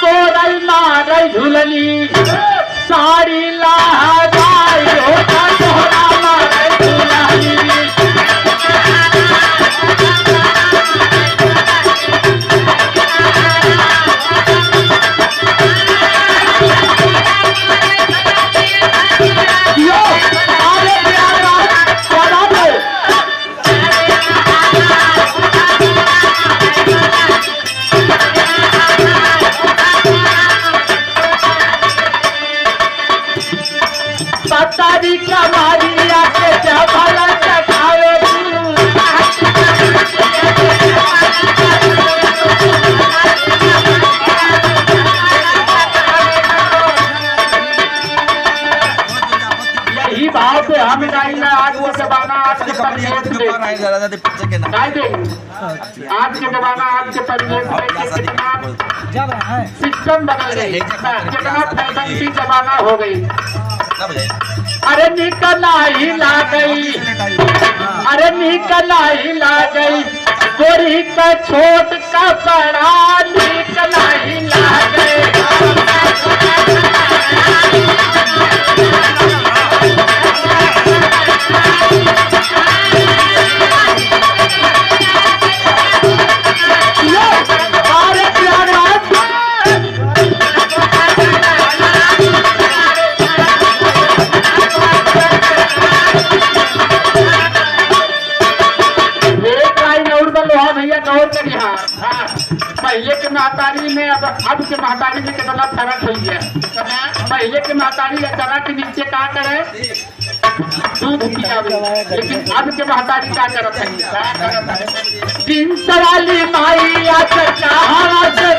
तोरल मारल झुलनी साड़ी लहराई हो तोरा मारल झुलनी पतारी कमारिया के जबल चढ़ावे यही भाव से हम नहीं आज के जमाना आज के परिवेश में आज के जमाना आज के परिवेश में कितना सिस्टम बदल गई कितना फैशन की जमाना हो गई। अरे निकला ही ला गई अरे निकला ही ला गई गोरी का छोट का बड़ा निकला ही ला गई। पहले के महतारी में अब के महतारी में कितना फर्क हो गया। पहले के महतारी चना के नीचे का करे दूध पिया लेकिन अब के महतारी क्या करत है 3 सवाली माई आज कहां से